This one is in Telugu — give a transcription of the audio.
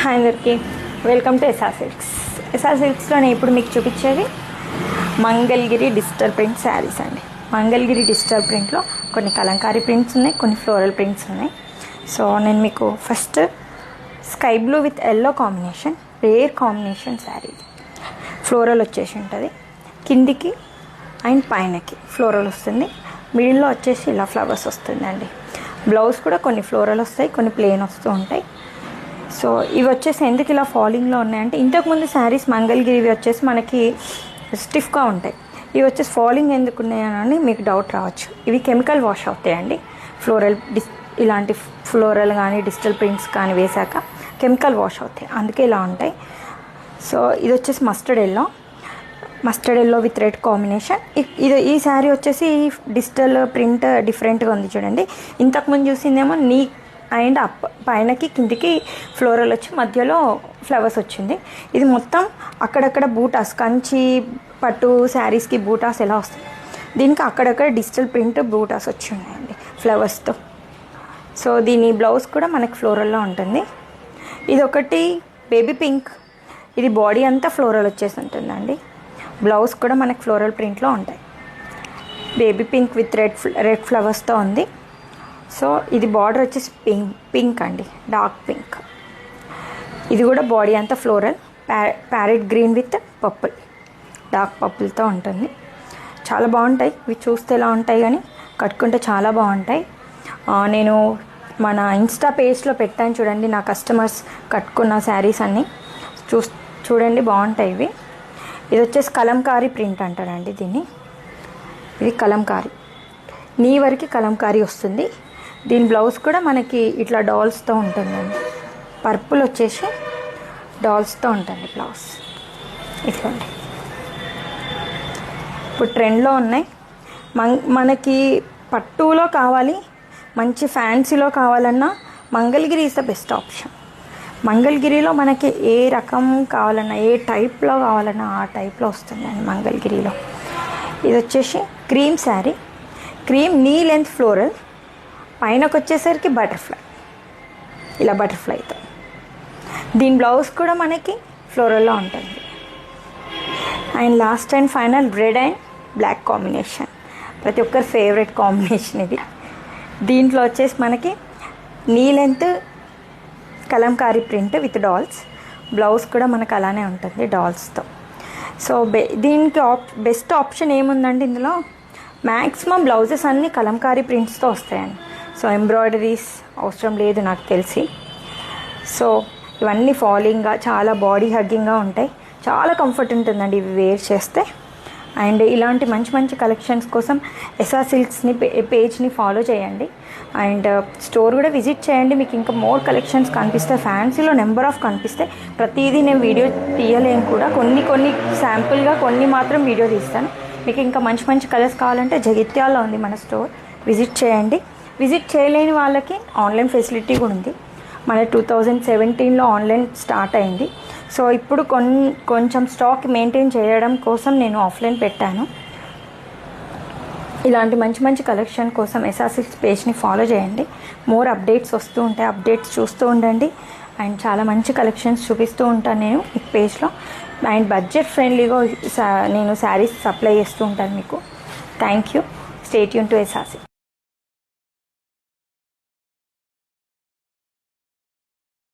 హాయ్ అందరికీ, welcome to SR Silks. SR సిల్క్స్లో నేను ఇప్పుడు మీకు చూపించేది మంగళగిరి డిజిటల్ ప్రింట్ శారీస్ అండి. మంగళగిరి డిజిటల్ ప్రింట్లో కొన్ని కలంకారీ ప్రింట్స్ ఉన్నాయి, కొన్ని ఫ్లోరల్ ప్రింట్స్ ఉన్నాయి. సో నేను మీకు first sky blue with yellow combination, rare combination sari. Floral వచ్చేసి ఉంటుంది, కిందికి అండ్ పైనకి ఫ్లోరల్ వస్తుంది, మిడిల్లో వచ్చేసి ఇలా ఫ్లవర్స్ వస్తుందండి. బ్లౌజ్ కూడా కొన్ని ఫ్లోరల్ వస్తాయి, కొన్ని ప్లెయిన్ వస్తూ ఉంటాయి. సో ఇవి వచ్చేసి ఎందుకు ఇలా ఫాలింగ్లో ఉన్నాయంటే, ఇంతకుముందు శారీస్ మంగళగిరివి వచ్చేసి మనకి స్టిఫ్గా ఉంటాయి, ఇవి వచ్చేసి ఫాలింగ్ ఎందుకు ఉన్నాయని మీకు డౌట్ రావచ్చు. ఇవి కెమికల్ వాష్ అవుతాయండి. ఇలాంటి ఫ్లోరల్ కానీ డిజిటల్ ప్రింట్స్ కానీ వేశాక కెమికల్ వాష్ అవుతాయి, అందుకే ఇలా ఉంటాయి. సో ఇది వచ్చేసి mustard yellow with red combination. ఈ శారీ వచ్చేసి డిజిటల్ ప్రింట్ డిఫరెంట్గా ఉంది చూడండి. ఇంతకుముందు చూసిందేమో నీ అండ్ అప్, పైనకి కిందికి ఫ్లోరల్ వచ్చి మధ్యలో ఫ్లవర్స్ వచ్చింది. ఇది మొత్తం అక్కడక్కడ బూటాస్, కంచి పట్టు శారీస్కి బూటాస్ ఎలా వస్తాయి, దీనికి అక్కడక్కడ డిజిటల్ ప్రింట్ బూటాస్ వచ్చి ఉన్నాయండి ఫ్లవర్స్తో. సో దీని బ్లౌజ్ కూడా మనకి ఫ్లోరల్లో ఉంటుంది. ఇది ఒకటి బేబీ పింక్, ఇది బాడీ అంతా ఫ్లోరల్ వచ్చేసి ఉంటుందండి. బ్లౌజ్ కూడా మనకి ఫ్లోరల్ ప్రింట్లో ఉంటాయి. బేబీ పింక్ విత్ రెడ్ ఫ్లవర్స్తో ఉంది. సో ఇది బార్డర్ వచ్చేసి పింక్ అండి, డార్క్ పింక్. ఇది కూడా బాడీ అంతా floral, parrot green with purple, dark పర్పుల్తో ఉంటుంది. చాలా బాగుంటాయి. ఇవి చూస్తే ఎలా ఉంటాయి కానీ కట్టుకుంటే చాలా బాగుంటాయి. నేను మన ఇన్స్టా పేజ్లో పెట్టాను చూడండి, నా కస్టమర్స్ కట్టుకున్న శారీస్ అన్నీ చూడండి, బాగుంటాయి ఇవి. ఇది వచ్చేసి కలంకారీ ప్రింట్ అంటారండి దీన్ని. ఇది కలంకారీ, నీ వరకు కలంకారీ వస్తుంది. దీని బ్లౌజ్ కూడా మనకి ఇట్లా డాల్స్తో ఉంటుందండి. పర్పుల్ వచ్చేసి డాల్స్తో ఉంటుంది బ్లౌజ్. ఇట్లా ఇప్పుడు ట్రెండ్లో ఉన్నాయి. మనకి పట్టులో కావాలి, మంచి ఫ్యాన్సీలో కావాలన్నా Mangalagiri is the best option. మంగళగిరిలో మనకి ఏ రకం కావాలన్నా, ఏ టైప్లో కావాలన్నా ఆ టైప్లో వస్తుందండి మంగళగిరిలో. ఇది వచ్చేసి cream sari, cream knee length floral, పైనకు వచ్చేసరికి బటర్ఫ్లై, ఇలా బటర్ఫ్లైతో. దీని బ్లౌజ్ కూడా మనకి ఫ్లోరల్లో ఉంటుంది. And last and final red and black combination, ప్రతి ఒక్కరి ఫేవరెట్ కాంబినేషన్ ఇది. దీంట్లో వచ్చేసి మనకి knee length Kalamkari print with dolls, blouse కూడా మనకు అలానే ఉంటుంది డాల్స్తో. సో దీనికి బెస్ట్ ఆప్షన్ ఏముందంటే, ఇందులో మ్యాక్సిమం బ్లౌజెస్ అన్నీ కలంకారీ ప్రింట్స్తో వస్తాయండి. సో ఎంబ్రాయిడరీస్ అవసరం లేదు నాకు తెలిసి. సో ఇవన్నీ ఫాలింగ్గా, చాలా బాడీ హగ్గింగ్గా ఉంటాయి, చాలా కంఫర్ట్ ఉంటుందండి ఇవి వేర్ చేస్తే. అండ్ ఇలాంటి మంచి మంచి కలెక్షన్స్ కోసం ఎస్ఆర్ సిల్క్స్ని పేజ్ని ఫాలో చేయండి. అండ్ స్టోర్ కూడా విజిట్ చేయండి. మీకు ఇంకా మోర్ కలెక్షన్స్ కనిపిస్తాయి. ఫ్యాన్సీలో నెంబర్ ఆఫ్ కనిపిస్తాయి. ప్రతిదీ నేను వీడియో తీయలేను కూడా, కొన్ని శాంపుల్గా కొన్ని మాత్రం వీడియో తీస్తాను. మీకు ఇంకా మంచి మంచి కలర్స్ కావాలంటే జగిత్యాలలో ఉంది మన స్టోర్, విజిట్ చేయండి. విజిట్ చేయలేని వాళ్ళకి ఆన్లైన్ ఫెసిలిటీ కూడా ఉంది. మన 2017లో ఆన్లైన్ స్టార్ట్ అయింది. సో ఇప్పుడు కొంచెం స్టాక్ మెయింటైన్ చేయడం కోసం నేను ఆఫ్లైన్ పెట్టాను. ఇలాంటి మంచి మంచి కలెక్షన్ కోసం ఎస్ఆర్ సిల్క్స్ పేజ్ని ఫాలో చేయండి. మోర్ అప్డేట్స్ వస్తూ ఉంటాయి, అప్డేట్స్ చూస్తూ ఉండండి. అండ్ చాలా మంచి కలెక్షన్స్ చూపిస్తూ ఉంటాను నేను ఈ పేజ్లో. అండ్ బడ్జెట్ ఫ్రెండ్లీగా నేను శారీస్ సప్లై చేస్తూ ఉంటాను మీకు. Thank you. Stay tuned to SR silks.